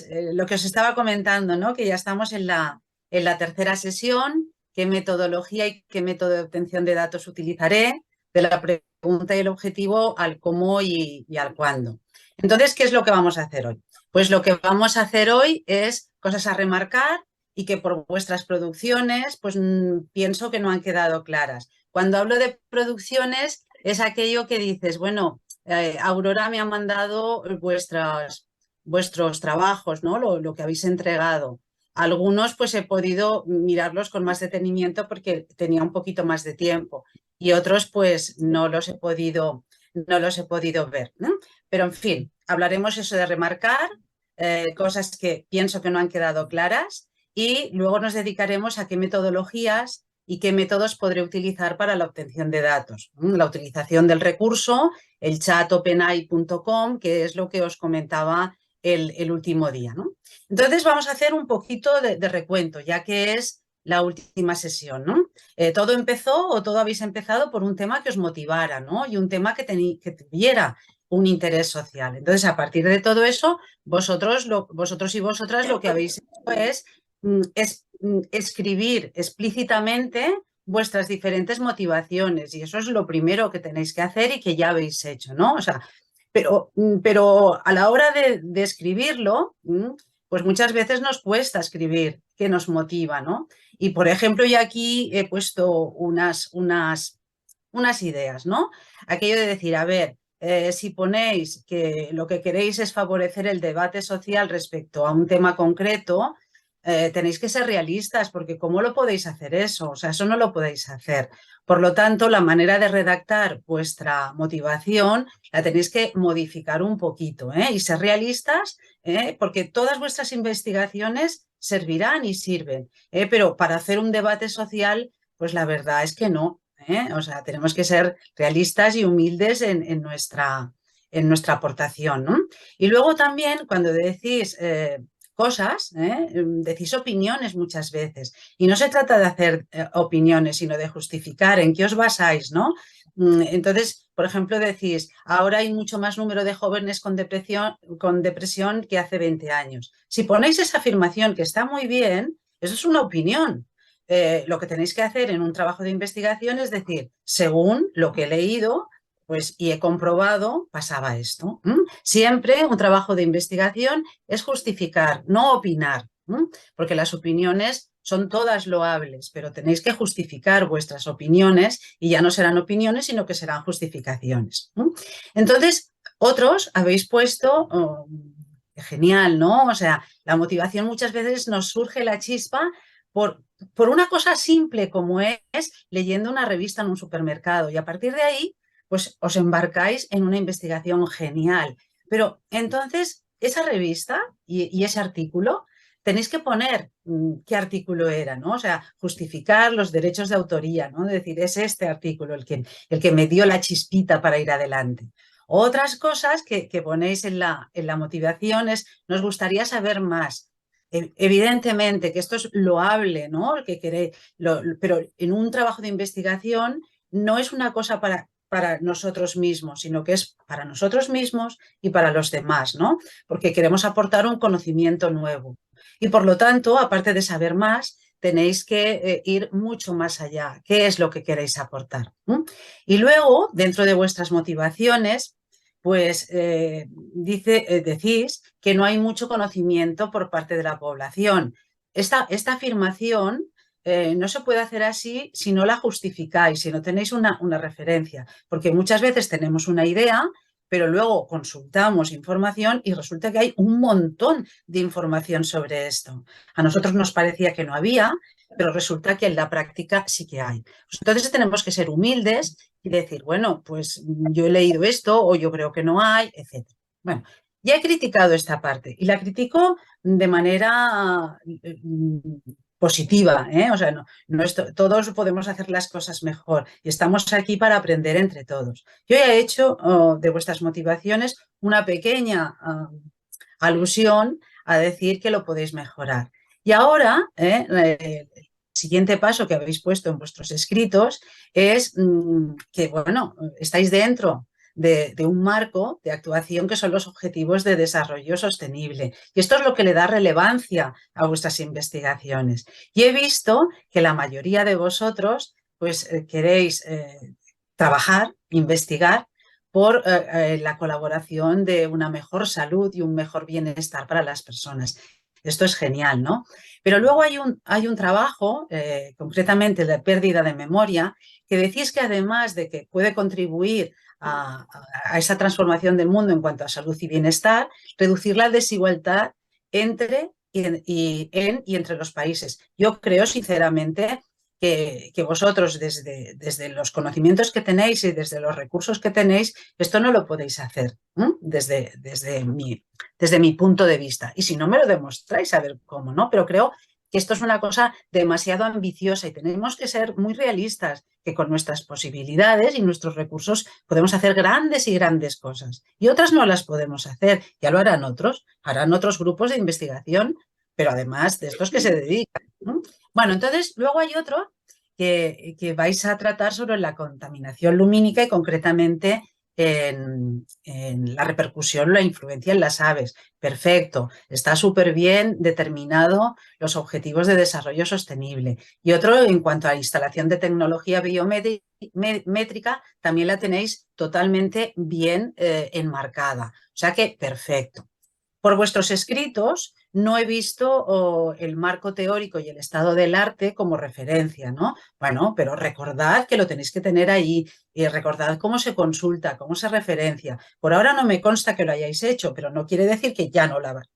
lo que os estaba comentando, ¿no? Que ya estamos en la tercera sesión, qué metodología y qué método de obtención de datos utilizaré, de la pregunta y el objetivo al cómo y al cuándo. Entonces, ¿qué es lo que vamos a hacer hoy? Pues lo que vamos a hacer hoy es cosas a remarcar y que por vuestras producciones, pues pienso que no han quedado claras. Cuando hablo de producciones, es aquello que dices, bueno, Aurora me ha mandado vuestros trabajos, ¿no? Lo que habéis entregado. Algunos pues he podido mirarlos con más detenimiento porque tenía un poquito más de tiempo y otros pues no los he podido ver, ¿no? Pero en fin, hablaremos eso de remarcar cosas que pienso que no han quedado claras y luego nos dedicaremos a qué metodologías y qué métodos podré utilizar para la obtención de datos. La utilización del recurso, el chat openai.com, que es lo que os comentaba el último día, ¿no? Entonces vamos a hacer un poquito de recuento, ya que es la última sesión, ¿no? Todo empezó o todo habéis empezado por un tema que os motivara, ¿no? Y un tema que tuviera un interés social. Entonces, a partir de todo eso, vosotros y vosotras lo que habéis hecho es escribir explícitamente vuestras diferentes motivaciones y eso es lo primero que tenéis que hacer y que ya habéis hecho, ¿no? O sea, pero a la hora de escribirlo, pues muchas veces nos cuesta escribir qué nos motiva, ¿no? Y por ejemplo, yo aquí he puesto unas ideas, ¿no? Aquello de decir, a ver, si ponéis que lo que queréis es favorecer el debate social respecto a un tema concreto, tenéis que ser realistas, porque ¿cómo lo podéis hacer eso? O sea, eso no lo podéis hacer. Por lo tanto, la manera de redactar vuestra motivación la tenéis que modificar un poquito, ¿eh? Y ser realistas, porque todas vuestras investigaciones servirán y sirven, pero para hacer un debate social, pues la verdad es que no. O sea, tenemos que ser realistas y humildes en nuestra aportación, ¿no? Y luego también cuando decís cosas, decís opiniones muchas veces. Y no se trata de hacer opiniones, sino de justificar en qué os basáis, ¿no? Entonces, por ejemplo, decís, ahora hay mucho más número de jóvenes con depresión que hace 20 años. Si ponéis esa afirmación, que está muy bien, eso es una opinión. Lo que tenéis que hacer en un trabajo de investigación es decir, según lo que he leído, pues y he comprobado, pasaba esto. Siempre un trabajo de investigación es justificar, no opinar, porque las opiniones son todas loables, pero tenéis que justificar vuestras opiniones y ya no serán opiniones, sino que serán justificaciones. Entonces, otros habéis puesto, genial, ¿no? O sea, la motivación muchas veces nos surge la chispa por una cosa simple como es leyendo una revista en un supermercado y a partir de ahí, pues os embarcáis en una investigación genial. Pero entonces, esa revista y ese artículo, tenéis que poner qué artículo era, ¿no? O sea, justificar los derechos de autoría, ¿no? Es decir, es este artículo el que me dio la chispita para ir adelante. Otras cosas que ponéis en la motivación es, nos gustaría saber más. Evidentemente que esto es loable, ¿no? El que queréis, pero en un trabajo de investigación no es una cosa para nosotros mismos, sino que es para nosotros mismos y para los demás, ¿no? Porque queremos aportar un conocimiento nuevo. Y por lo tanto, aparte de saber más, tenéis que ir mucho más allá. ¿Qué es lo que queréis aportar? Y luego, dentro de vuestras motivaciones, pues decís que no hay mucho conocimiento por parte de la población. Esta afirmación no se puede hacer así si no la justificáis, si no tenéis una referencia, porque muchas veces tenemos una idea, pero luego consultamos información y resulta que hay un montón de información sobre esto. A nosotros nos parecía que no había, pero resulta que en la práctica sí que hay. Pues entonces tenemos que ser humildes y decir, bueno, pues yo he leído esto o yo creo que no hay, etcétera. Bueno, ya he criticado esta parte y la critico de manera positiva, ¿eh? O sea, todos podemos hacer las cosas mejor y estamos aquí para aprender entre todos. Yo ya he hecho de vuestras motivaciones una pequeña alusión a decir que lo podéis mejorar. Y ahora, el siguiente paso que habéis puesto en vuestros escritos es que, bueno, estáis dentro de un marco de actuación que son los Objetivos de Desarrollo Sostenible. Y esto es lo que le da relevancia a vuestras investigaciones. Y he visto que la mayoría de vosotros pues queréis trabajar, investigar por la colaboración de una mejor salud y un mejor bienestar para las personas. Esto es genial, ¿no? Pero luego hay un trabajo, concretamente de pérdida de memoria, que decís que además de que puede contribuir a esa transformación del mundo en cuanto a salud y bienestar, reducir la desigualdad entre y entre los países. Yo creo, sinceramente, que vosotros, desde los conocimientos que tenéis y desde los recursos que tenéis, esto no lo podéis hacer desde mi punto de vista. Y si no me lo demostráis, a ver cómo, ¿no? Pero creo que esto es una cosa demasiado ambiciosa y tenemos que ser muy realistas, que con nuestras posibilidades y nuestros recursos podemos hacer grandes y grandes cosas. Y otras no las podemos hacer, ya lo harán otros grupos de investigación, pero además de estos que se dedican, ¿no? Bueno, entonces luego hay otro que vais a tratar sobre la contaminación lumínica y concretamente en la repercusión, la influencia en las aves. Perfecto, está súper bien determinado los objetivos de desarrollo sostenible. Y otro, en cuanto a instalación de tecnología biométrica, también la tenéis totalmente bien enmarcada. O sea que perfecto. Por vuestros escritos no he visto el marco teórico y el estado del arte como referencia, ¿no? Bueno, pero recordad que lo tenéis que tener ahí y recordad cómo se consulta, cómo se referencia. Por ahora no me consta que lo hayáis hecho, pero no quiere decir que ya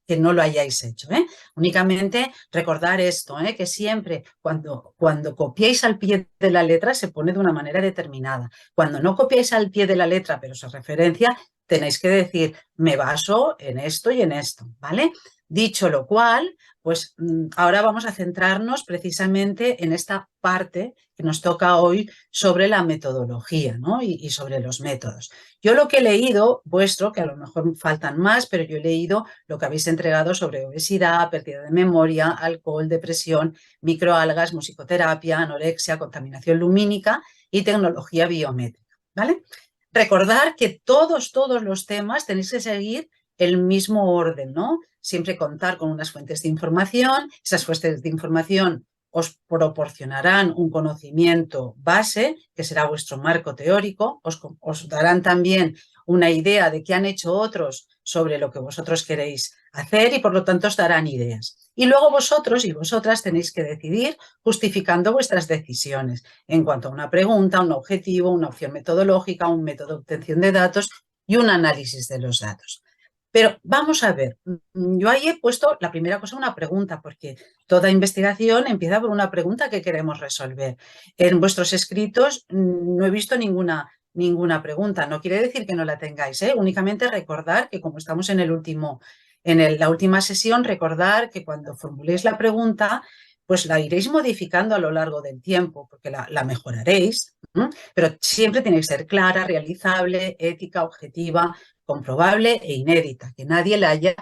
que no lo hayáis hecho, ¿eh? Únicamente recordar esto, ¿eh? Que siempre cuando copiáis al pie de la letra se pone de una manera determinada. Cuando no copiáis al pie de la letra, pero se referencia, tenéis que decir, me baso en esto y en esto, ¿vale? Dicho lo cual, pues ahora vamos a centrarnos precisamente en esta parte que nos toca hoy sobre la metodología, ¿no? Y sobre los métodos. Yo lo que he leído, vuestro, que a lo mejor faltan más, pero yo he leído lo que habéis entregado sobre obesidad, pérdida de memoria, alcohol, depresión, microalgas, musicoterapia, anorexia, contaminación lumínica y tecnología biométrica, ¿vale? Recordar que todos los temas tenéis que seguir el mismo orden, ¿no? Siempre contar con unas fuentes de información. Esas fuentes de información os proporcionarán un conocimiento base, que será vuestro marco teórico, os darán también una idea de qué han hecho otros sobre lo que vosotros queréis hacer y por lo tanto os darán ideas. Y luego vosotros y vosotras tenéis que decidir justificando vuestras decisiones en cuanto a una pregunta, un objetivo, una opción metodológica, un método de obtención de datos y un análisis de los datos. Pero vamos a ver, yo ahí he puesto la primera cosa una pregunta, porque toda investigación empieza por una pregunta que queremos resolver. En vuestros escritos no he visto ninguna pregunta. No quiere decir que no la tengáis, ¿eh? Únicamente recordar que como estamos en la última sesión, recordar que cuando formuléis la pregunta, pues la iréis modificando a lo largo del tiempo, porque la mejoraréis, ¿no? Pero siempre tiene que ser clara, realizable, ética, objetiva, comprobable e inédita, que nadie la haya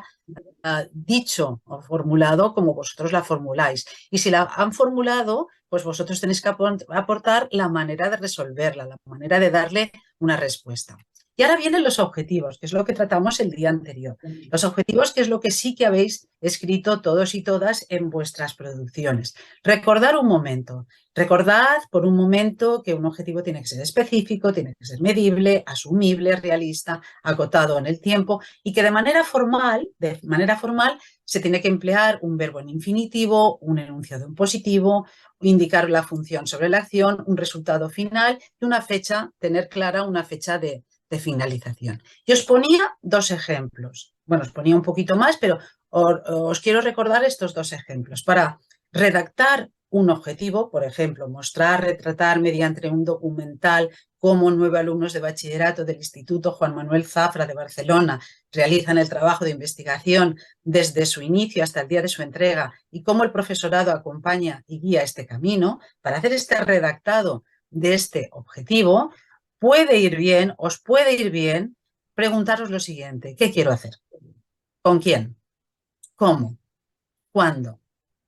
dicho o formulado como vosotros la formuláis. Y si la han formulado, pues vosotros tenéis que aportar la manera de resolverla, la manera de darle una respuesta. Y ahora vienen los objetivos, que es lo que tratamos el día anterior. Los objetivos, que es lo que sí que habéis escrito todos y todas en vuestras producciones. Recordad por un momento que un objetivo tiene que ser específico, tiene que ser medible, asumible, realista, acotado en el tiempo y que de manera formal se tiene que emplear un verbo en infinitivo, un enunciado en positivo, indicar la función sobre la acción, un resultado final y una fecha, tener clara una fecha de finalización. Y os ponía dos ejemplos. Bueno, os ponía un poquito más, pero os quiero recordar estos dos ejemplos. Para redactar un objetivo, por ejemplo, mostrar, retratar mediante un documental cómo 9 alumnos de bachillerato del Instituto Juan Manuel Zafra de Barcelona realizan el trabajo de investigación desde su inicio hasta el día de su entrega y cómo el profesorado acompaña y guía este camino. Para hacer este redactado de este objetivo, os puede ir bien preguntaros lo siguiente: ¿qué quiero hacer? ¿Con quién? ¿Cómo? ¿Cuándo?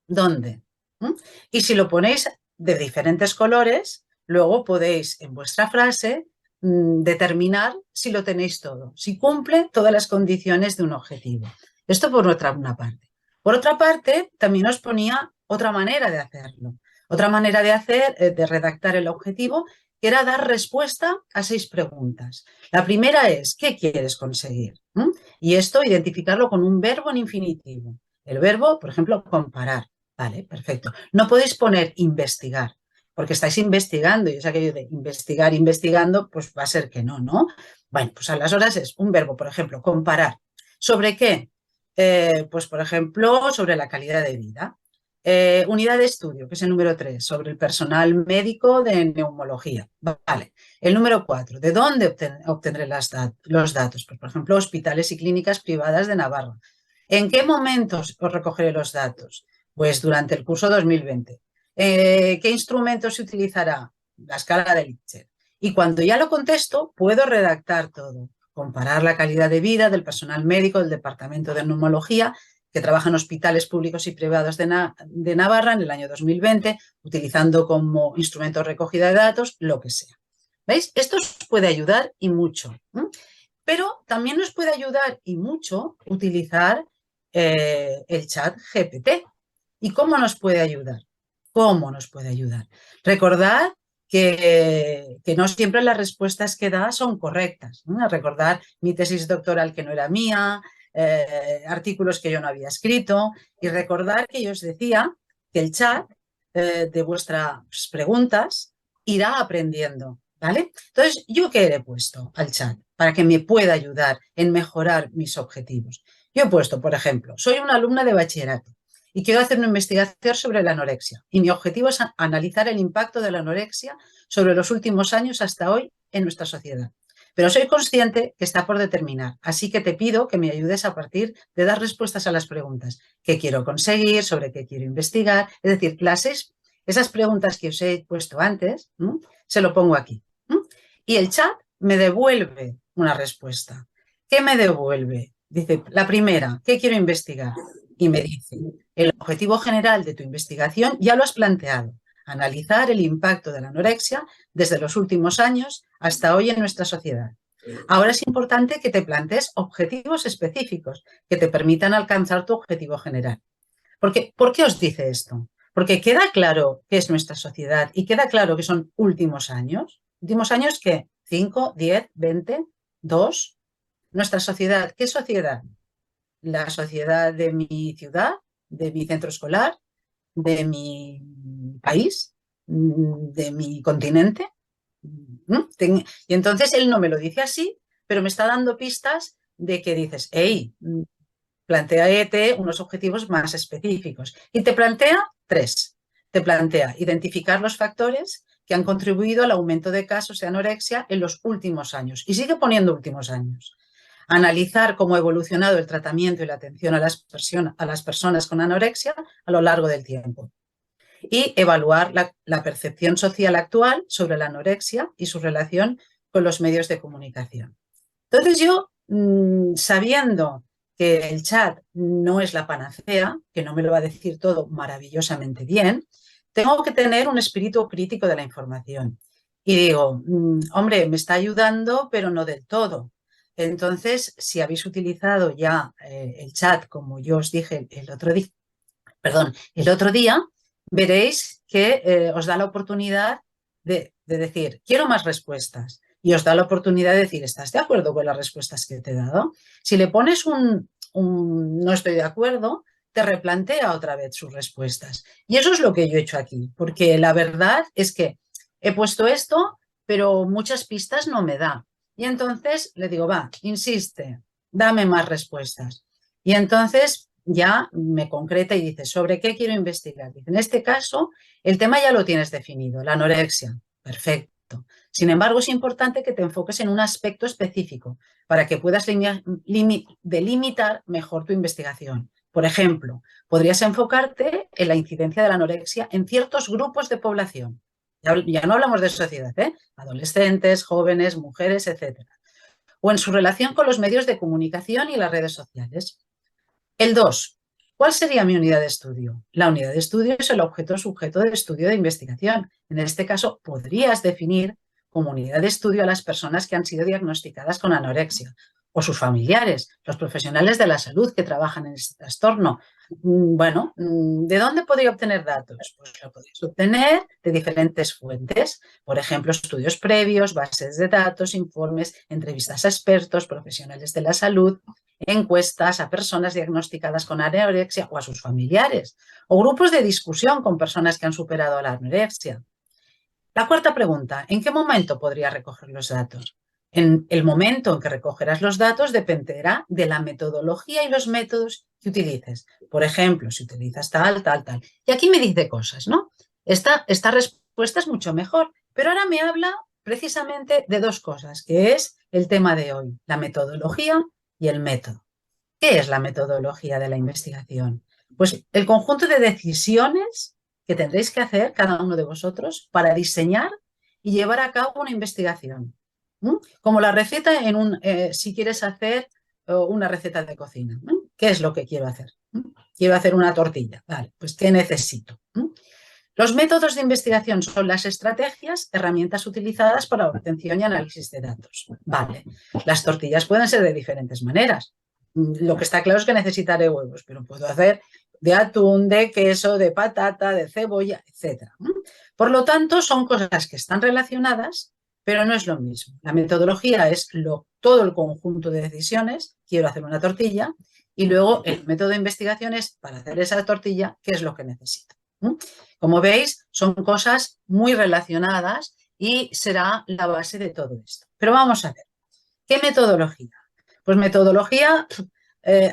¿Dónde? ¿Mm? Y si lo ponéis de diferentes colores, luego podéis en vuestra frase determinar si lo tenéis todo, si cumple todas las condiciones de un objetivo. Esto por una parte. Por otra parte, también os ponía otra manera de hacerlo. Otra manera de hacer, de redactar el objetivo, que era dar respuesta a 6 preguntas. La primera es, ¿qué quieres conseguir? Y esto identificarlo con un verbo en infinitivo. El verbo, por ejemplo, comparar. Vale, perfecto. No podéis poner investigar, porque estáis investigando, y es aquello de investigar, investigando, pues va a ser que no, ¿no? Bueno, pues a las horas es un verbo, por ejemplo, comparar. ¿Sobre qué? Pues, por ejemplo, sobre la calidad de vida. Unidad de estudio, que es el número 3, sobre el personal médico de neumología. Vale. El número 4, ¿de dónde obtendré los datos? Pues, por ejemplo, hospitales y clínicas privadas de Navarra. ¿En qué momentos os recogeré los datos? Pues durante el curso 2020. ¿Qué instrumento se utilizará? La escala de Likert. Y cuando ya lo contesto, puedo redactar todo. Comparar la calidad de vida del personal médico del departamento de neumología que trabaja en hospitales públicos y privados de Navarra en el año 2020, utilizando como instrumento recogida de datos, lo que sea. ¿Veis? Esto os puede ayudar y mucho. Pero también nos puede ayudar y mucho utilizar el chat GPT. ¿Y cómo nos puede ayudar? ¿Cómo nos puede ayudar? Recordad que no siempre las respuestas que da son correctas, ¿no? Recordar mi tesis doctoral que no era mía, artículos que yo no había escrito, y recordar que yo os decía que el chat de vuestras preguntas irá aprendiendo, ¿vale? Entonces, ¿yo qué le he puesto al chat para que me pueda ayudar en mejorar mis objetivos? Yo he puesto, por ejemplo, soy una alumna de bachillerato y quiero hacer una investigación sobre la anorexia. Y mi objetivo es analizar el impacto de la anorexia sobre los últimos años hasta hoy en nuestra sociedad. Pero soy consciente que está por determinar, así que te pido que me ayudes a partir de dar respuestas a las preguntas. ¿Qué quiero conseguir? ¿Sobre qué quiero investigar? Es decir, esas preguntas que os he puesto antes, se lo pongo aquí. Y el chat me devuelve una respuesta. ¿Qué me devuelve? Dice, la primera, ¿qué quiero investigar? Y me dice, el objetivo general de tu investigación ya lo has planteado, analizar el impacto de la anorexia desde los últimos años hasta hoy en nuestra sociedad. Ahora es importante que te plantees objetivos específicos que te permitan alcanzar tu objetivo general. ¿Por qué os dice esto? Porque queda claro qué es nuestra sociedad y queda claro que son últimos años. ¿Últimos años qué? ¿5, 10, 20, 2? Nuestra sociedad, ¿qué sociedad? La sociedad de mi ciudad, de mi centro escolar, de mi país, de mi continente. Y entonces él no me lo dice así, pero me está dando pistas de que dices, hey, plantéate unos objetivos más específicos. Y te plantea 3. Te plantea identificar los factores que han contribuido al aumento de casos de anorexia en los últimos años. Y sigue poniendo últimos años. Analizar cómo ha evolucionado el tratamiento y la atención a las personas con anorexia a lo largo del tiempo. Y evaluar la percepción social actual sobre la anorexia y su relación con los medios de comunicación. Entonces yo, sabiendo que el chat no es la panacea, que no me lo va a decir todo maravillosamente bien, tengo que tener un espíritu crítico de la información. Y digo, hombre, me está ayudando, pero no del todo. Entonces, si habéis utilizado ya el chat, como yo os dije el otro día, veréis que os da la oportunidad de decir, quiero más respuestas. Y os da la oportunidad de decir, ¿estás de acuerdo con las respuestas que te he dado? Si le pones un no estoy de acuerdo, te replantea otra vez sus respuestas. Y eso es lo que yo he hecho aquí, porque la verdad es que he puesto esto, pero muchas pistas no me da. Y entonces le digo, va, insiste, dame más respuestas. Y entonces ya me concreta y dice, ¿sobre qué quiero investigar? Dice, en este caso, el tema ya lo tienes definido, la anorexia. Perfecto. Sin embargo, es importante que te enfoques en un aspecto específico para que puedas delimitar mejor tu investigación. Por ejemplo, podrías enfocarte en la incidencia de la anorexia en ciertos grupos de población. Ya no hablamos de sociedad, ¿eh? Adolescentes, jóvenes, mujeres, etc. O en su relación con los medios de comunicación y las redes sociales. El 2. ¿Cuál sería mi unidad de estudio? La unidad de estudio es el objeto sujeto de estudio de investigación. En este caso, podrías definir comunidad de estudio a las personas que han sido diagnosticadas con anorexia o sus familiares, los profesionales de la salud que trabajan en este trastorno. Bueno, ¿de dónde podría obtener datos? Pues lo podéis obtener de diferentes fuentes, por ejemplo, estudios previos, bases de datos, informes, entrevistas a expertos, profesionales de la salud, encuestas a personas diagnosticadas con anorexia o a sus familiares, o grupos de discusión con personas que han superado la anorexia. La cuarta pregunta, ¿en qué momento podría recoger los datos? En el momento en que recogerás los datos dependerá de la metodología y los métodos que utilices. Por ejemplo, si utilizas tal. Y aquí me dice cosas, ¿no? Esta respuesta es mucho mejor, pero ahora me habla precisamente de dos cosas, que es el tema de hoy, la metodología y el método. ¿Qué es la metodología de la investigación? Pues el conjunto de decisiones que tendréis que hacer cada uno de vosotros para diseñar y llevar a cabo una investigación. Como la receta si quieres hacer una receta de cocina. ¿Qué es lo que quiero hacer? Quiero hacer una tortilla. Vale, pues ¿qué necesito? Los métodos de investigación son las estrategias, herramientas utilizadas para la obtención y análisis de datos. Vale, las tortillas pueden ser de diferentes maneras. Lo que está claro es que necesitaré huevos, pero puedo hacer de atún, de queso, de patata, de cebolla, etc. Por lo tanto, son cosas que están relacionadas, pero no es lo mismo. La metodología es todo el conjunto de decisiones, quiero hacer una tortilla, y luego el método de investigación es para hacer esa tortilla, ¿qué es lo que necesito? Como veis, son cosas muy relacionadas y será la base de todo esto. Pero vamos a ver, ¿qué metodología? Pues metodología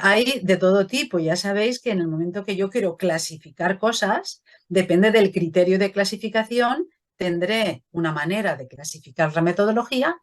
hay de todo tipo. Ya sabéis que en el momento que yo quiero clasificar cosas, depende del criterio de clasificación, tendré una manera de clasificar la metodología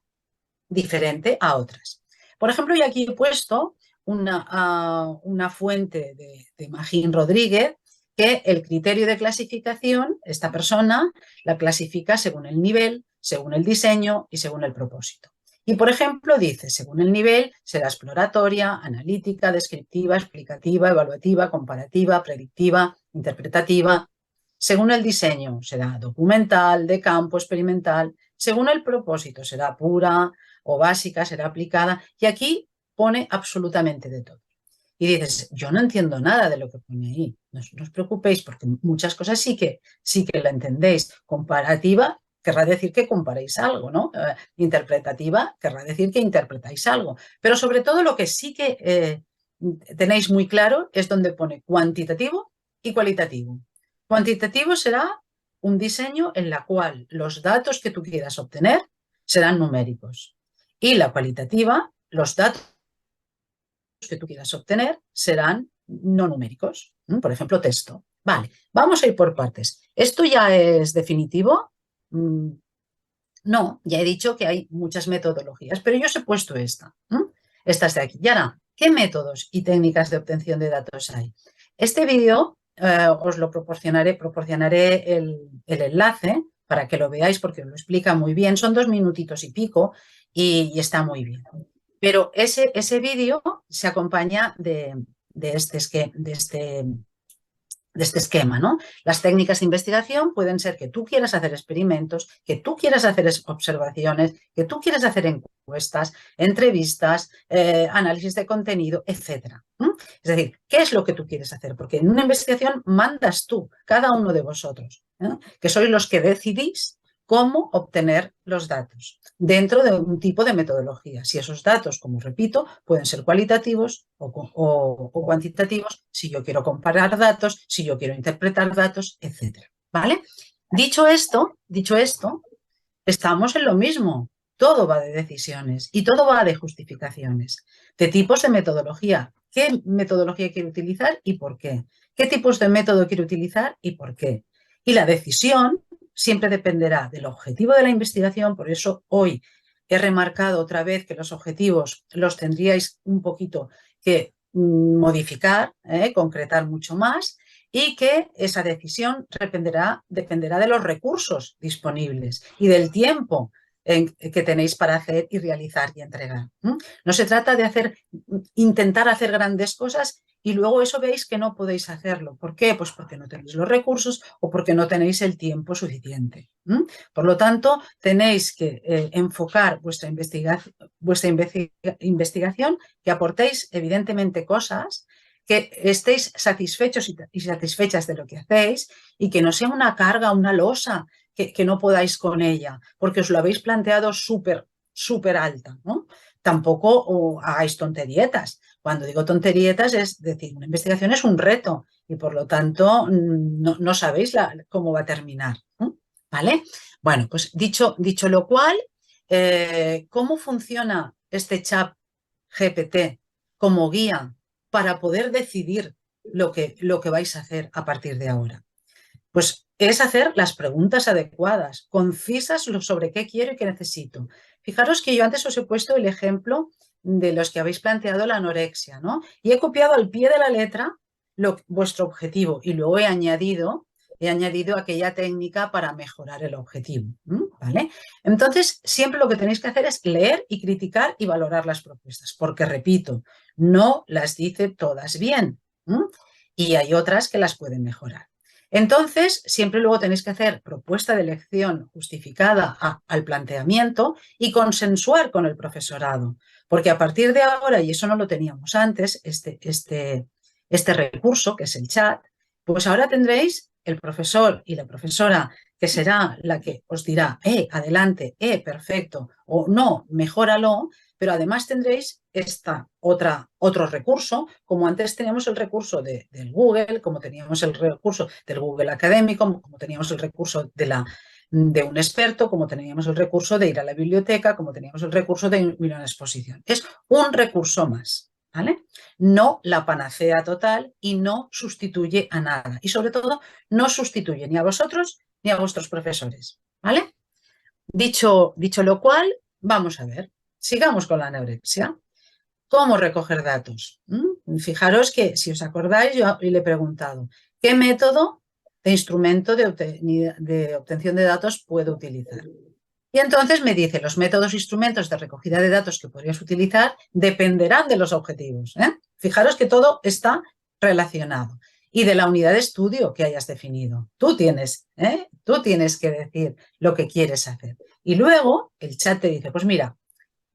diferente a otras. Por ejemplo, yo aquí he puesto una fuente de Magín Rodríguez, que el criterio de clasificación, esta persona la clasifica según el nivel, según el diseño y según el propósito. Y, por ejemplo, dice, según el nivel, será exploratoria, analítica, descriptiva, explicativa, evaluativa, comparativa, predictiva, interpretativa. Según el diseño, será documental, de campo, experimental. Según el propósito, será pura o básica, será aplicada. Y aquí pone absolutamente de todo. Y dices, yo no entiendo nada de lo que pone ahí. No os preocupéis porque muchas cosas sí que la entendéis. Comparativa querrá decir que comparéis algo, ¿no? Interpretativa querrá decir que interpretáis algo. Pero sobre todo lo que sí que tenéis muy claro es donde pone cuantitativo y cualitativo. Cuantitativo será un diseño en la cual los datos que tú quieras obtener serán numéricos. Y la cualitativa, los datos que tú quieras obtener serán no numéricos. Por ejemplo, texto. Vale, vamos a ir por partes. ¿Esto ya es definitivo? No, ya he dicho que hay muchas metodologías, pero yo os he puesto esta. Esta es de aquí. Y ahora, ¿qué métodos y técnicas de obtención de datos hay? Este vídeo os lo proporcionaré el enlace para que lo veáis porque os lo explica muy bien. Son 2 minutitos y pico y está muy bien. Pero ese vídeo se acompaña de este esquema, ¿no? Las técnicas de investigación pueden ser que tú quieras hacer experimentos, que tú quieras hacer observaciones, que tú quieras hacer encuestas, entrevistas, análisis de contenido, etc. Es decir, ¿qué es lo que tú quieres hacer? Porque en una investigación mandas tú, cada uno de vosotros, que sois los que decidís cómo obtener los datos dentro de un tipo de metodología. Si esos datos, como repito, pueden ser cualitativos o cuantitativos, si yo quiero comparar datos, si yo quiero interpretar datos, etc. ¿Vale? Dicho esto, estamos en lo mismo. Todo va de decisiones y todo va de justificaciones, de tipos de metodología. ¿Qué metodología quiero utilizar y por qué? ¿Qué tipos de método quiero utilizar y por qué? Y la decisión siempre dependerá del objetivo de la investigación, por eso hoy he remarcado otra vez que los objetivos los tendríais un poquito que modificar, concretar mucho más y que esa decisión dependerá de los recursos disponibles y del tiempo que tenéis para hacer y realizar y entregar. No se trata de intentar hacer grandes cosas y luego eso veis que no podéis hacerlo. ¿Por qué? Pues porque no tenéis los recursos o porque no tenéis el tiempo suficiente. Por lo tanto, tenéis que enfocar vuestra investigación, que aportéis evidentemente cosas, que estéis satisfechos y satisfechas de lo que hacéis y que no sea una carga, una losa, que no podáis con ella, porque os lo habéis planteado súper alta, ¿no? Tampoco hagáis tonterietas. Cuando digo tonterietas es decir, una investigación es un reto y por lo tanto no sabéis cómo va a terminar, ¿no? ¿Vale? Bueno, pues dicho lo cual, ¿cómo funciona este chat GPT como guía para poder decidir lo que vais a hacer a partir de ahora? Pues es hacer las preguntas adecuadas, concisas sobre qué quiero y qué necesito. Fijaros que yo antes os he puesto el ejemplo de los que habéis planteado la anorexia, ¿no? Y he copiado al pie de la letra vuestro objetivo y luego he añadido aquella técnica para mejorar el objetivo, ¿vale? Entonces, siempre lo que tenéis que hacer es leer y criticar y valorar las propuestas, porque, repito, no las dice todas bien, y hay otras que las pueden mejorar. Entonces, siempre luego tenéis que hacer propuesta de elección justificada al planteamiento y consensuar con el profesorado, porque a partir de ahora, y eso no lo teníamos antes, este recurso, que es el chat, pues ahora tendréis el profesor y la profesora, que será la que os dirá, adelante, perfecto, o no, mejóralo, pero además tendréis otro recurso, como antes teníamos el recurso del Google, como teníamos el recurso del Google Académico, como teníamos el recurso de un experto, como teníamos el recurso de ir a la biblioteca, como teníamos el recurso de ir a una exposición. Es un recurso más, ¿vale? No la panacea total y no sustituye a nada. Y sobre todo, no sustituye ni a vosotros ni a vuestros profesores, ¿vale? Dicho lo cual, vamos a ver. Sigamos con la anorexia. ¿Cómo recoger datos? Fijaros que, si os acordáis, yo le he preguntado, ¿qué método de instrumento de obtención de datos puedo utilizar? Y entonces me dice, los métodos e instrumentos de recogida de datos que podrías utilizar dependerán de los objetivos. Fijaros que todo está relacionado. Y de la unidad de estudio que hayas definido. Tú tienes que decir lo que quieres hacer. Y luego el chat te dice, pues mira,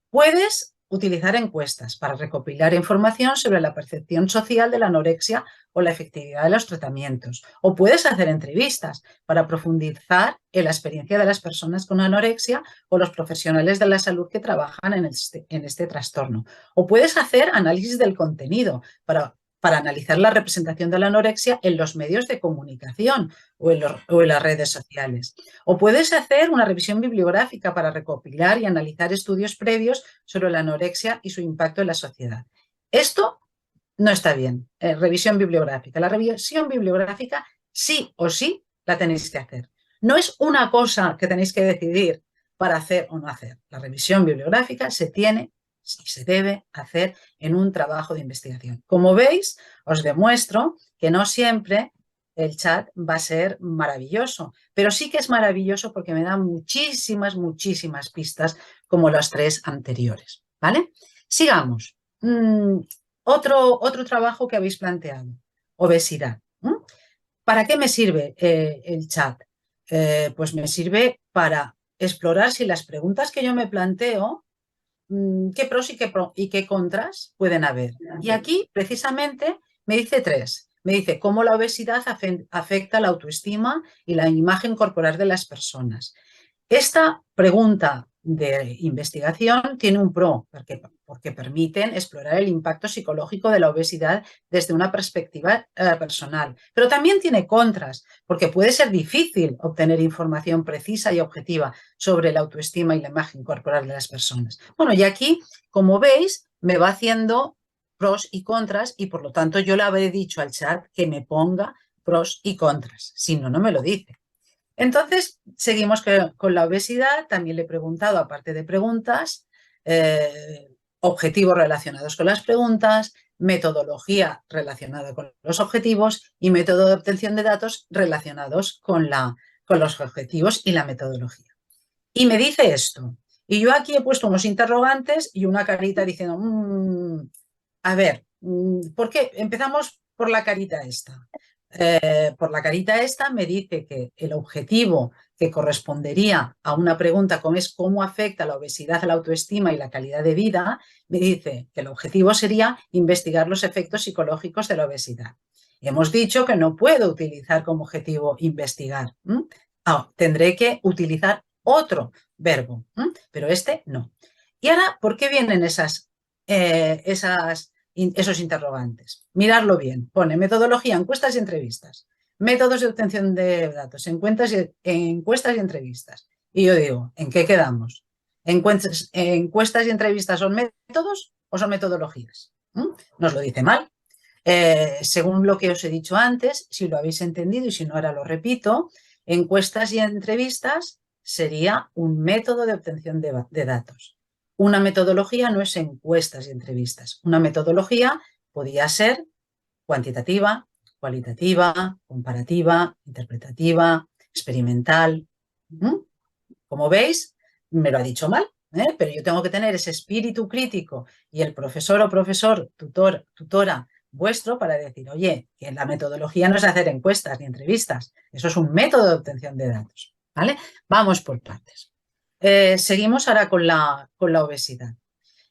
puedes utilizar encuestas para recopilar información sobre la percepción social de la anorexia o la efectividad de los tratamientos. O puedes hacer entrevistas para profundizar en la experiencia de las personas con anorexia o los profesionales de la salud que trabajan en este trastorno. O puedes hacer análisis del contenido para analizar la representación de la anorexia en los medios de comunicación o en las redes sociales. O puedes hacer una revisión bibliográfica para recopilar y analizar estudios previos sobre la anorexia y su impacto en la sociedad. Esto no está bien, revisión bibliográfica. La revisión bibliográfica sí o sí la tenéis que hacer. No es una cosa que tenéis que decidir para hacer o no hacer. La revisión bibliográfica se tiene y se debe hacer en un trabajo de investigación. Como veis, os demuestro que no siempre el chat va a ser maravilloso, pero sí que es maravilloso porque me da muchísimas pistas como las 3 anteriores, ¿vale? Sigamos. Otro trabajo que habéis planteado, obesidad. ¿Para qué me sirve el chat? Pues me sirve para explorar si las preguntas que yo me planteo, qué pros y qué contras pueden haber. Y aquí, precisamente, me dice 3. Me dice cómo la obesidad afecta la autoestima y la imagen corporal de las personas. Esta pregunta de investigación tiene un pro, porque permiten explorar el impacto psicológico de la obesidad desde una perspectiva personal. Pero también tiene contras, porque puede ser difícil obtener información precisa y objetiva sobre la autoestima y la imagen corporal de las personas. Bueno, y aquí, como veis, me va haciendo pros y contras y por lo tanto yo le habré dicho al chat que me ponga pros y contras. Si no, no me lo dice. Entonces, seguimos con la obesidad. También le he preguntado, aparte de preguntas, objetivos relacionados con las preguntas, metodología relacionada con los objetivos y método de obtención de datos relacionados con los objetivos y la metodología. Y me dice esto. Y yo aquí he puesto unos interrogantes y una carita diciendo, a ver, ¿por qué? Empezamos por la carita esta. Por la carita esta me dice que el objetivo que correspondería a una pregunta como es cómo afecta la obesidad a la autoestima y la calidad de vida, me dice que el objetivo sería investigar los efectos psicológicos de la obesidad. Hemos dicho que no puedo utilizar como objetivo investigar. Tendré que utilizar otro verbo, pero este no. Y ahora, ¿por qué vienen esos interrogantes? Mirarlo bien. Pone metodología, encuestas y entrevistas. Métodos de obtención de datos, encuestas y entrevistas. Y yo digo, ¿en qué quedamos? ¿Encuestas y entrevistas son métodos o son metodologías? Nos lo dice mal. Según lo que os he dicho antes, si lo habéis entendido y si no, ahora lo repito, encuestas y entrevistas sería un método de obtención de datos. Una metodología no es encuestas y entrevistas. Una metodología podría ser cuantitativa, cualitativa, comparativa, interpretativa, experimental. Como veis, me lo ha dicho mal, pero yo tengo que tener ese espíritu crítico y el profesor o profesor, tutora vuestro para decir, oye, que la metodología no es hacer encuestas ni entrevistas, eso es un método de obtención de datos. ¿Vale? Vamos por partes. Seguimos ahora con la obesidad.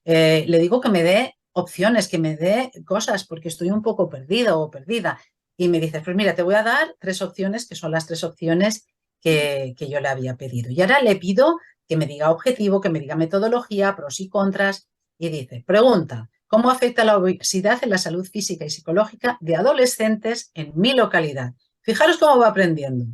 Le digo que me dé opciones, que me dé cosas, porque estoy un poco perdido o perdida. Y me dice, pues mira, te voy a dar 3 opciones, que son las 3 opciones que yo le había pedido. Y ahora le pido que me diga objetivo, que me diga metodología, pros y contras. Y dice, pregunta, ¿cómo afecta la obesidad en la salud física y psicológica de adolescentes en mi localidad? Fijaros cómo va aprendiendo.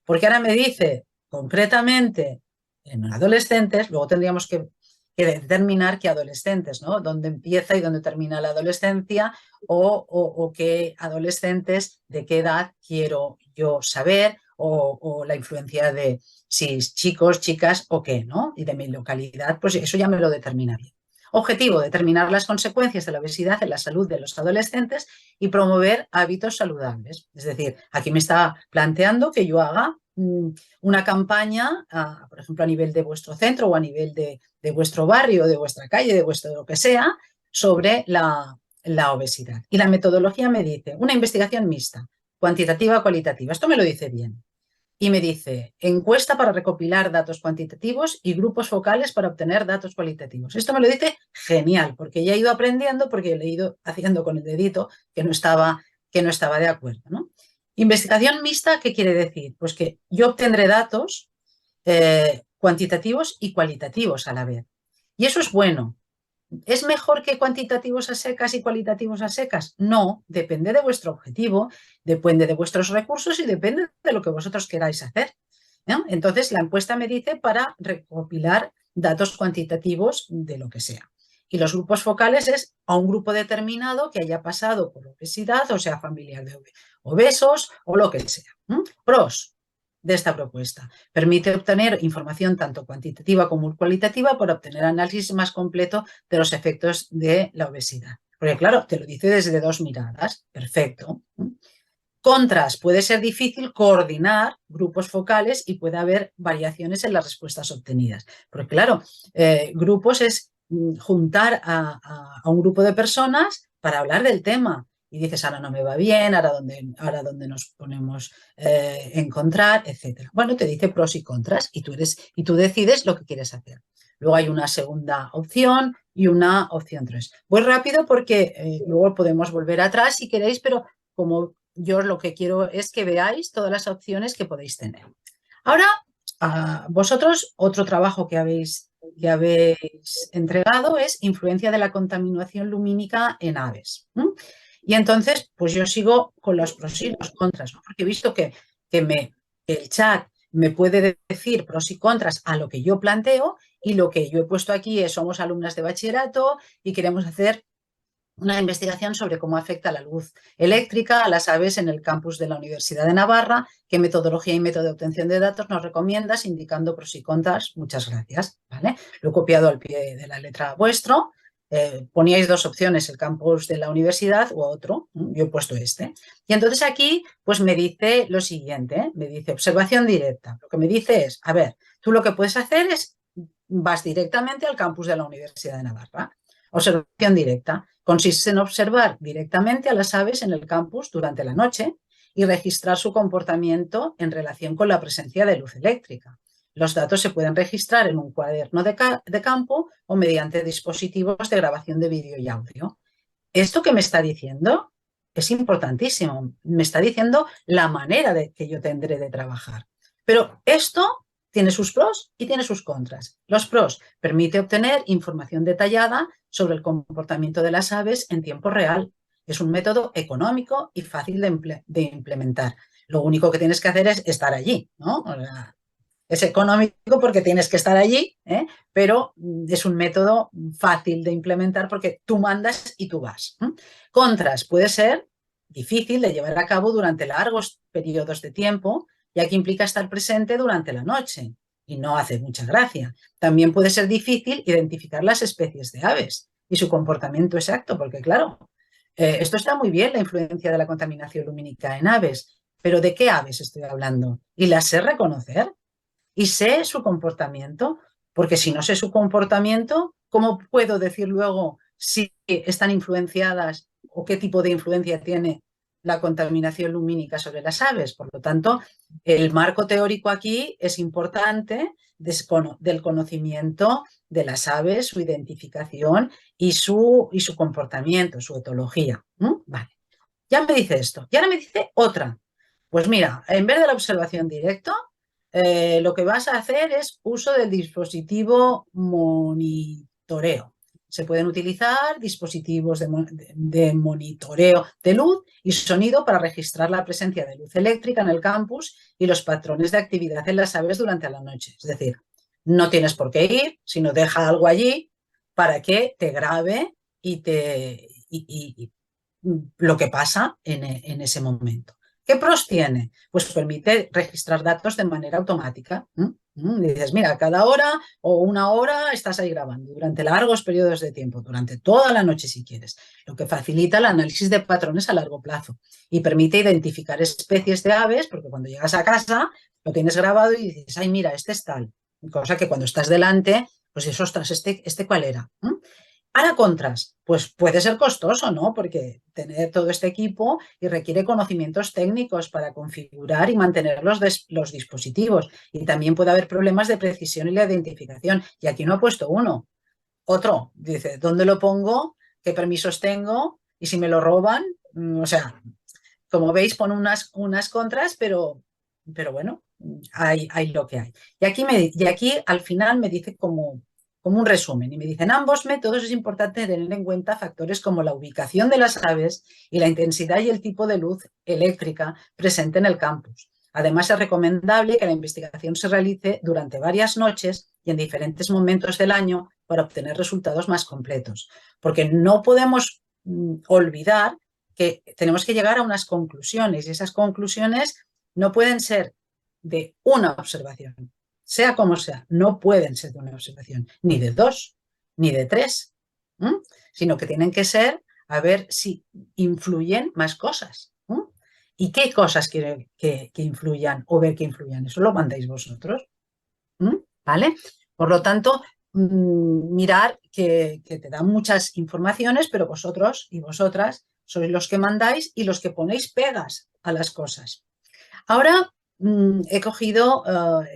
Porque ahora me dice concretamente en adolescentes, luego tendríamos que determinar qué adolescentes, ¿no? Dónde empieza y dónde termina la adolescencia o qué adolescentes, de qué edad quiero yo saber o la influencia de si chicos, chicas o qué, ¿no? Y de mi localidad, pues eso ya me lo determina bien. Objetivo, determinar las consecuencias de la obesidad en la salud de los adolescentes y promover hábitos saludables. Es decir, aquí me está planteando que yo haga una campaña, por ejemplo, a nivel de vuestro centro o a nivel de vuestro barrio, de vuestra calle, de vuestro lo que sea, sobre la obesidad. Y la metodología me dice, una investigación mixta, cuantitativa, cualitativa. Esto me lo dice bien. Y me dice, encuesta para recopilar datos cuantitativos y grupos focales para obtener datos cualitativos. Esto me lo dice genial, porque ya he ido aprendiendo, porque le he ido haciendo con el dedito que no estaba de acuerdo, ¿no? Investigación mixta, ¿qué quiere decir? Pues que yo obtendré datos cuantitativos y cualitativos a la vez. Y eso es bueno. ¿Es mejor que cuantitativos a secas y cualitativos a secas? No, depende de vuestro objetivo, depende de vuestros recursos y depende de lo que vosotros queráis hacer, ¿no? Entonces, la encuesta me dice para recopilar datos cuantitativos de lo que sea. Y los grupos focales es a un grupo determinado que haya pasado por obesidad, o sea, familiar de obesos o lo que sea. Pros de esta propuesta. Permite obtener información tanto cuantitativa como cualitativa para obtener análisis más completo de los efectos de la obesidad. Porque claro, te lo dice desde 2 miradas. Perfecto. Contras, puede ser difícil coordinar grupos focales y puede haber variaciones en las respuestas obtenidas. Porque claro, grupos es juntar a un grupo de personas para hablar del tema. Y dices, ahora no me va bien, ahora dónde nos ponemos encontrar, etc. Bueno, te dice pros y contras y tú decides lo que quieres hacer. Luego hay una segunda opción y una opción 3. Voy rápido porque luego podemos volver atrás si queréis, pero como yo lo que quiero es que veáis todas las opciones que podéis tener. Ahora, vosotros, otro trabajo que habéis entregado es influencia de la contaminación lumínica en aves. Y entonces, pues yo sigo con los pros y los contras, ¿no? Porque he visto que el chat me puede decir pros y contras a lo que yo planteo y lo que yo he puesto aquí es somos alumnas de bachillerato y queremos hacer una investigación sobre cómo afecta la luz eléctrica a las aves en el campus de la Universidad de Navarra, qué metodología y método de obtención de datos nos recomiendas, indicando pros y contras. Muchas gracias. ¿Vale? Lo he copiado al pie de la letra vuestro. Poníais 2 opciones, el campus de la universidad u otro. Yo he puesto este. Y entonces aquí pues me dice lo siguiente, me dice observación directa. Lo que me dice es, a ver, Tú lo que puedes hacer es, vas directamente al campus de la Universidad de Navarra. Observación directa. Consiste en observar directamente a las aves en el campus durante la noche y registrar su comportamiento en relación con la presencia de luz eléctrica. Los datos se pueden registrar en un cuaderno de campo o mediante dispositivos de grabación de vídeo y audio. Esto que me está diciendo es importantísimo. Me está diciendo la manera de que yo tendré de trabajar. Pero esto tiene sus pros y tiene sus contras. Los pros: permite obtener información detallada sobre el comportamiento de las aves en tiempo real. Es un método económico y fácil de implementar. Lo único que tienes que hacer es estar allí, ¿no? O sea, es económico porque tienes que estar allí, ¿eh? Pero es un método fácil de implementar porque tú mandas y tú vas. Contras: puede ser difícil de llevar a cabo durante largos periodos de tiempo, ya que implica estar presente durante la noche y no hace mucha gracia. También puede ser difícil identificar las especies de aves y su comportamiento exacto, porque claro, esto está muy bien, la influencia de la contaminación lumínica en aves, pero ¿de qué aves estoy hablando? ¿Y las sé reconocer? ¿Y sé su comportamiento? Porque si no sé su comportamiento, ¿cómo puedo decir luego si están influenciadas o qué tipo de influencia tiene la contaminación lumínica sobre las aves? Por lo tanto, el marco teórico aquí es importante del conocimiento de las aves, su identificación y su comportamiento, su etología. Vale, ya me dice esto. Y ahora me dice otra. Pues mira, en vez de la observación directa, lo que vas a hacer es uso del dispositivo monitoreo. Se pueden utilizar dispositivos de monitoreo de luz y sonido para registrar la presencia de luz eléctrica en el campus y los patrones de actividad en las aves durante la noche. Es decir, no tienes por qué ir, sino deja algo allí para que te grabe y lo que pasa en ese momento. ¿Qué pros tiene? Pues permite registrar datos de manera automática. Dices, mira, cada hora o una hora estás ahí grabando durante largos periodos de tiempo, durante toda la noche si quieres, lo que facilita el análisis de patrones a largo plazo y permite identificar especies de aves, porque cuando llegas a casa lo tienes grabado y dices, ay, mira, este es tal. Cosa que cuando estás delante, pues eso, ostras, ¿este cuál era? Ahora, contras, pues puede ser costoso, ¿no? Porque tener todo este equipo y requiere conocimientos técnicos para configurar y mantener los dispositivos. Y también puede haber problemas de precisión y la identificación. Y aquí no ha puesto uno. Otro, dice, ¿dónde lo pongo? ¿Qué permisos tengo? Y si me lo roban, o sea, como veis, pone unas contras, pero bueno, hay lo que hay. Y aquí al final me dice como un resumen y me dicen, ambos métodos es importante tener en cuenta factores como la ubicación de las aves y la intensidad y el tipo de luz eléctrica presente en el campus. Además, es recomendable que la investigación se realice durante varias noches y en diferentes momentos del año para obtener resultados más completos, porque no podemos olvidar que tenemos que llegar a unas conclusiones y esas conclusiones no pueden ser de una observación, sea como sea, no pueden ser de una observación, ni de dos, ni de tres, sino que tienen que ser a ver si influyen más cosas. ¿Y qué cosas quieren que influyan o ver que influyan? Eso lo mandáis vosotros. ¿Vale? Por lo tanto, mirar que te dan muchas informaciones, pero vosotros y vosotras sois los que mandáis y los que ponéis pegas a las cosas. Ahora he cogido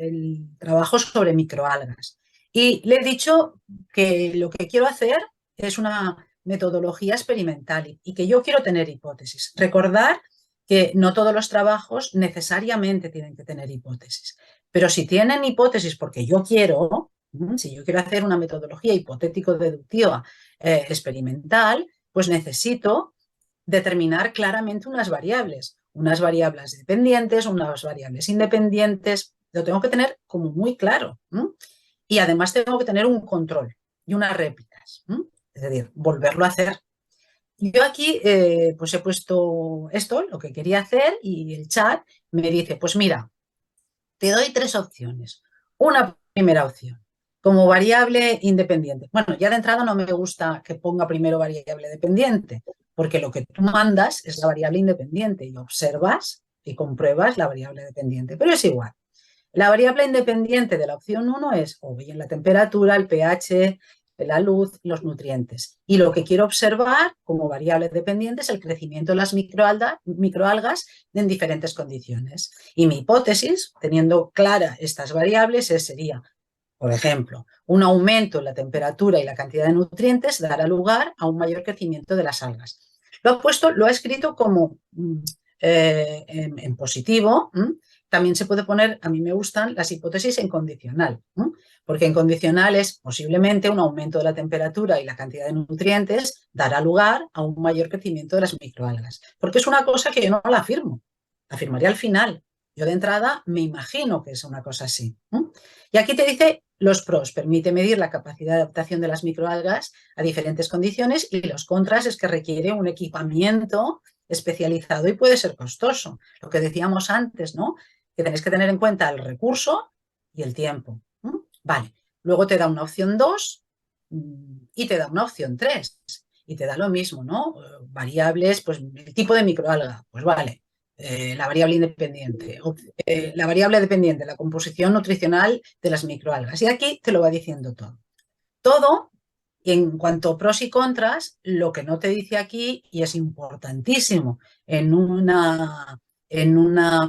el trabajo sobre microalgas y le he dicho que lo que quiero hacer es una metodología experimental y que yo quiero tener hipótesis. Recordar que no todos los trabajos necesariamente tienen que tener hipótesis, pero si tienen hipótesis porque yo quiero, si yo quiero hacer una metodología hipotético-deductiva experimental, pues necesito determinar claramente unas variables dependientes, unas variables independientes, lo tengo que tener como muy claro. Y además tengo que tener un control y unas réplicas, es decir, volverlo a hacer. Yo aquí pues he puesto esto, lo que quería hacer, y el chat me dice, pues mira, te doy tres opciones. Una primera opción, como variable independiente. Bueno, ya de entrada no me gusta que ponga primero variable dependiente, porque lo que tú mandas es la variable independiente y observas y compruebas la variable dependiente, pero es igual. La variable independiente de la opción 1 es o bien la temperatura, el pH, la luz, los nutrientes. Y lo que quiero observar como variable dependiente es el crecimiento de las microalgas en diferentes condiciones. Y mi hipótesis, teniendo claras estas variables, sería, por ejemplo, un aumento en la temperatura y la cantidad de nutrientes dará lugar a un mayor crecimiento de las algas. Lo ha escrito como en positivo. También se puede poner, a mí me gustan las hipótesis en condicional, porque en condicional es posiblemente un aumento de la temperatura y la cantidad de nutrientes dará lugar a un mayor crecimiento de las microalgas, porque es una cosa que yo no la afirmo, la afirmaría al final. Yo de entrada me imagino que es una cosa así. Y aquí te dice los pros, permite medir la capacidad de adaptación de las microalgas a diferentes condiciones, y los contras es que requiere un equipamiento especializado y puede ser costoso. Lo que decíamos antes, ¿no? Que tenéis que tener en cuenta el recurso y el tiempo. Vale, luego te da una opción 2 y te da una opción 3 y te da lo mismo, ¿no? Variables, pues el tipo de microalga, pues vale, la variable independiente, la variable dependiente, la composición nutricional de las microalgas. Y aquí te lo va diciendo todo. Todo, y en cuanto a pros y contras, lo que no te dice aquí, y es importantísimo en una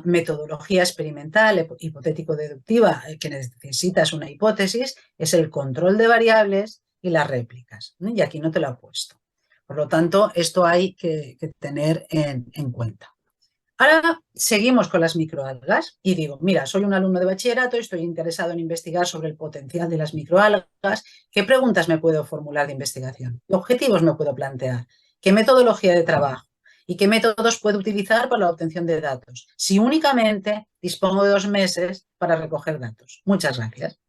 metodología experimental hipotético-deductiva que necesitas una hipótesis, es el control de variables y las réplicas. Y aquí no te lo ha puesto. Por lo tanto, esto hay que tener en cuenta. Ahora seguimos con las microalgas y digo, mira, soy un alumno de bachillerato y estoy interesado en investigar sobre el potencial de las microalgas. ¿Qué preguntas me puedo formular de investigación? ¿Qué objetivos me puedo plantear? ¿Qué metodología de trabajo? ¿Y qué métodos puedo utilizar para la obtención de datos? Si únicamente dispongo de 2 meses para recoger datos. Muchas gracias.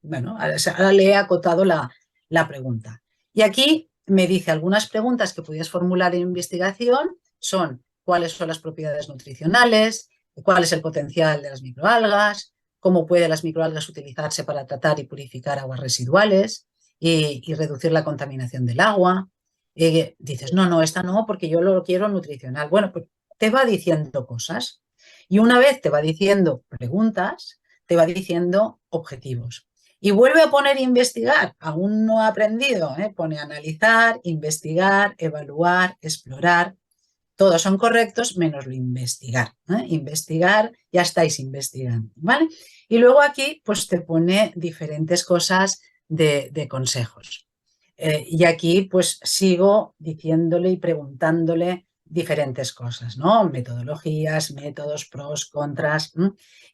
Bueno, ahora le he acotado la pregunta. Y aquí me dice algunas preguntas que podías formular en investigación son: ¿cuáles son las propiedades nutricionales? ¿Cuál es el potencial de las microalgas? ¿Cómo pueden las microalgas utilizarse para tratar y purificar aguas residuales y reducir la contaminación del agua? Dices, no, esta no, porque yo lo quiero nutricional. Bueno, pues te va diciendo cosas. Y una vez te va diciendo preguntas, te va diciendo objetivos. Y vuelve a poner investigar, aún no ha aprendido, pone analizar, investigar, evaluar, explorar. Todos son correctos menos lo investigar. Investigar, ya estáis investigando, ¿vale? Y luego aquí pues te pone diferentes cosas de consejos. Y aquí pues sigo diciéndole y preguntándole diferentes cosas, ¿no? Metodologías, métodos, pros, contras.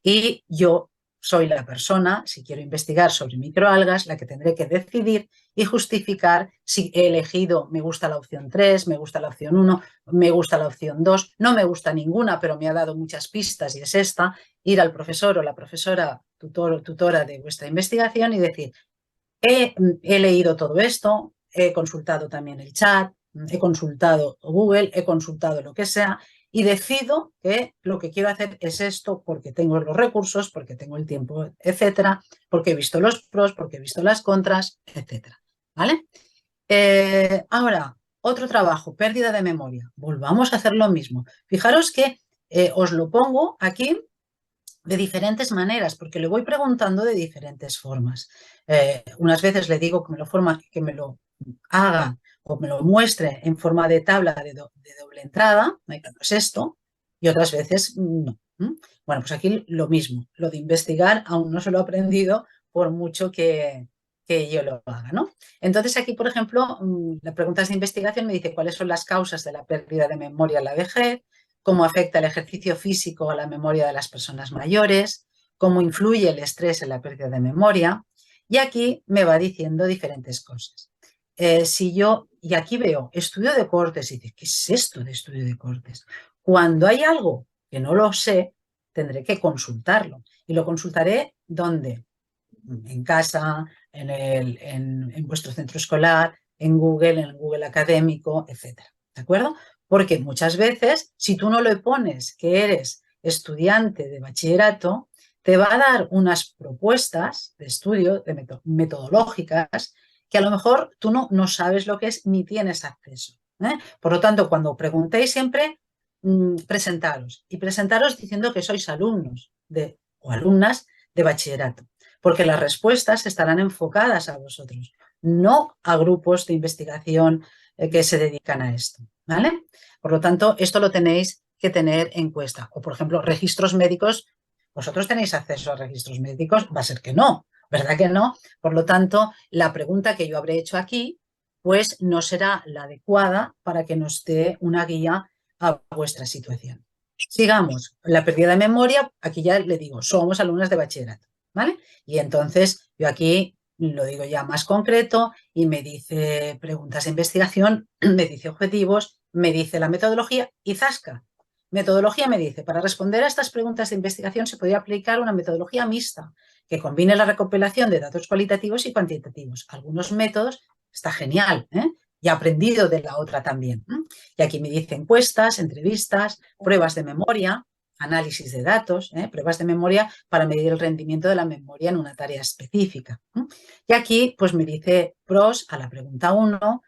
Y yo soy la persona, si quiero investigar sobre microalgas, la que tendré que decidir y justificar si he elegido, me gusta la opción 3, me gusta la opción 1, me gusta la opción 2, no me gusta ninguna, pero me ha dado muchas pistas y es esta. Ir al profesor o la profesora tutora de vuestra investigación y decir, he leído todo esto, he consultado también el chat, he consultado Google, he consultado lo que sea y decido que lo que quiero hacer es esto porque tengo los recursos, porque tengo el tiempo, etcétera, porque he visto los pros, porque he visto las contras, etcétera. ¿Vale? Ahora, otro trabajo, pérdida de memoria. Volvamos a hacer lo mismo. Fijaros que os lo pongo aquí de diferentes maneras, porque le voy preguntando de diferentes formas. Unas veces le digo que me lo haga o me lo muestre en forma de tabla de doble entrada, que no es esto, y otras veces no. Bueno, pues aquí lo mismo, lo de investigar aún no se lo he aprendido por mucho que yo lo haga, ¿no? Entonces aquí, por ejemplo, las preguntas de investigación me dice cuáles son las causas de la pérdida de memoria en la vejez, cómo afecta el ejercicio físico a la memoria de las personas mayores, cómo influye el estrés en la pérdida de memoria. Y aquí me va diciendo diferentes cosas. Y aquí veo estudio de cortes, y dice, ¿qué es esto de estudio de cortes? Cuando hay algo que no lo sé, tendré que consultarlo. Y lo consultaré ¿dónde? En casa, en vuestro centro escolar, en Google académico, etcétera. ¿De acuerdo? Porque muchas veces, si tú no le pones que eres estudiante de bachillerato, te va a dar unas propuestas de estudio metodológicas que a lo mejor tú no sabes lo que es ni tienes acceso. Por lo tanto, cuando preguntéis siempre, presentaros. Y presentaros diciendo que sois alumnos o alumnas de bachillerato, porque las respuestas estarán enfocadas a vosotros, no a grupos de investigación que se dedican a esto, ¿vale? Por lo tanto, esto lo tenéis que tener en cuenta. O, por ejemplo, registros médicos. ¿Vosotros tenéis acceso a registros médicos? Va a ser que no, ¿verdad que no? Por lo tanto, la pregunta que yo habré hecho aquí, pues no será la adecuada para que nos dé una guía a vuestra situación. Sigamos. La pérdida de memoria, aquí ya le digo, somos alumnas de bachillerato, ¿vale? Y entonces yo aquí lo digo ya más concreto y me dice preguntas de investigación, me dice objetivos, me dice la metodología y zasca. Metodología me dice, para responder a estas preguntas de investigación se podría aplicar una metodología mixta que combine la recopilación de datos cualitativos y cuantitativos. Algunos métodos, está genial, ¿eh? Y he aprendido de la otra también. Y aquí me dice encuestas, entrevistas, pruebas de memoria, análisis de datos, pruebas de memoria para medir el rendimiento de la memoria en una tarea específica. Y aquí pues me dice pros a la pregunta 1,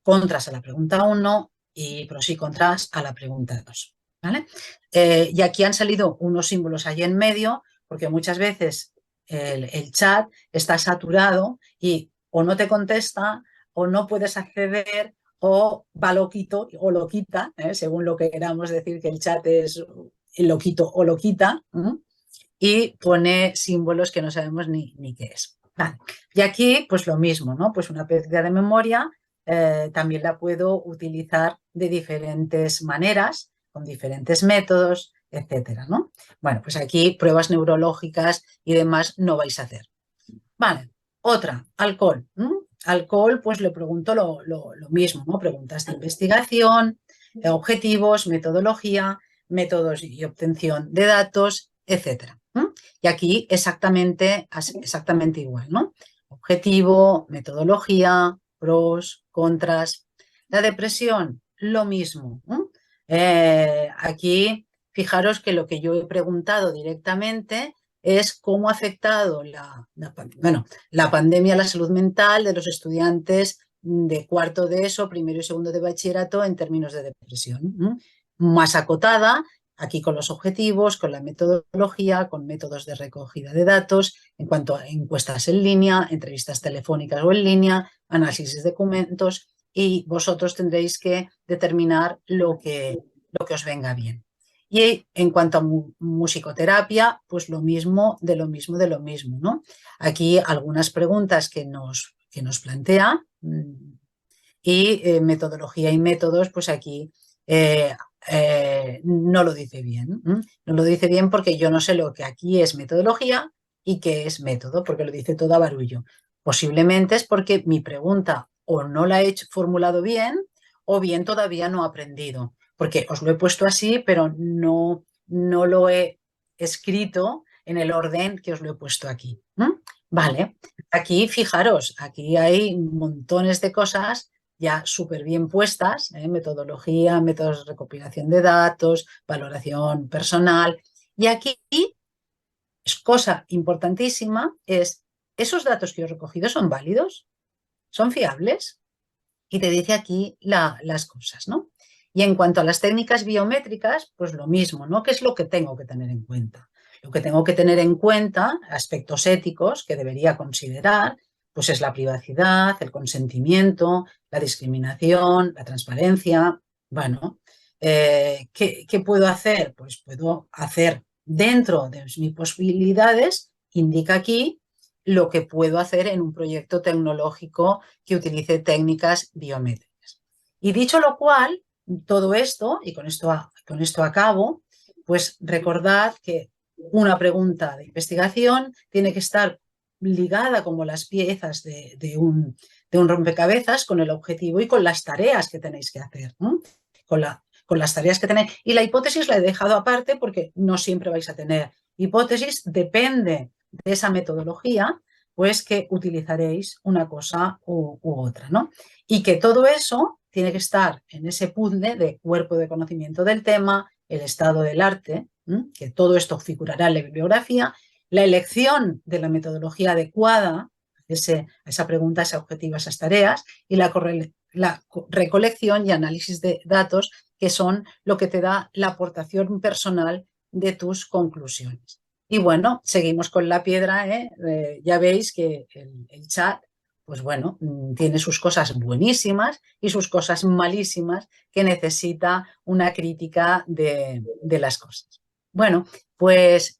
contras a la pregunta 1 y pros y contras a la pregunta 2. ¿Vale? Y aquí han salido unos símbolos allí en medio, porque muchas veces el chat está saturado y o no te contesta o no puedes acceder o va loquito o lo quita, según lo que queramos decir que el chat es el loquito o lo quita, y pone símbolos que no sabemos ni qué es. Vale. Y aquí, pues lo mismo, ¿no? Pues una pérdida de memoria también la puedo utilizar de diferentes maneras, con diferentes métodos, etcétera, ¿no? Bueno, pues aquí pruebas neurológicas y demás no vais a hacer. Vale, otra, alcohol. Alcohol, pues le pregunto lo mismo, ¿no? Preguntas de investigación, objetivos, metodología, métodos y obtención de datos, etcétera. Y aquí exactamente igual, ¿no? Objetivo, metodología, pros, contras. La depresión, lo mismo. Aquí, fijaros que lo que yo he preguntado directamente es cómo ha afectado la pandemia a la salud mental de los estudiantes de cuarto de ESO, primero y segundo de bachillerato en términos de depresión. Más acotada, aquí con los objetivos, con la metodología, con métodos de recogida de datos, en cuanto a encuestas en línea, entrevistas telefónicas o en línea, análisis de documentos, y vosotros tendréis que determinar lo que os venga bien. Y en cuanto a musicoterapia, pues lo mismo, ¿no? Aquí algunas preguntas que nos plantea y metodología y métodos, pues aquí no lo dice bien. No lo dice bien porque yo no sé lo que aquí es metodología y qué es método, porque lo dice todo a barullo. Posiblemente es porque mi pregunta o no la he formulado bien o bien todavía no he aprendido, porque os lo he puesto así, pero no lo he escrito en el orden que os lo he puesto aquí. Vale, aquí fijaros, aquí hay montones de cosas ya súper bien puestas, metodología, métodos de recopilación de datos, valoración personal. Y aquí es cosa importantísima, es, ¿esos datos que yo he recogido son válidos? ¿Son fiables? Y te dice aquí las cosas, ¿no? Y en cuanto a las técnicas biométricas, pues lo mismo, ¿no? ¿Qué es lo que tengo que tener en cuenta? Lo que tengo que tener en cuenta, aspectos éticos que debería considerar, pues es la privacidad, el consentimiento, la discriminación, la transparencia. Bueno, ¿qué puedo hacer? Pues puedo hacer dentro de mis posibilidades, indica aquí, lo que puedo hacer en un proyecto tecnológico que utilice técnicas biométricas. Y dicho lo cual, todo esto, y con esto acabo, pues recordad que una pregunta de investigación tiene que estar ligada como las piezas de un rompecabezas con el objetivo y con las tareas que tenéis que hacer, ¿no? Con las tareas que tenéis. Y la hipótesis la he dejado aparte porque no siempre vais a tener hipótesis, depende de esa metodología, pues que utilizaréis una cosa u otra, ¿no? Y que todo eso tiene que estar en ese puzzle de cuerpo de conocimiento del tema, el estado del arte, que todo esto figurará en la bibliografía, la elección de la metodología adecuada a esa pregunta, a ese objetivo, a esas tareas, y la recolección y análisis de datos, que son lo que te da la aportación personal de tus conclusiones. Y bueno, seguimos con la piedra, ¿eh? Ya veis que el chat, pues bueno, tiene sus cosas buenísimas y sus cosas malísimas que necesita una crítica de las cosas. Bueno, pues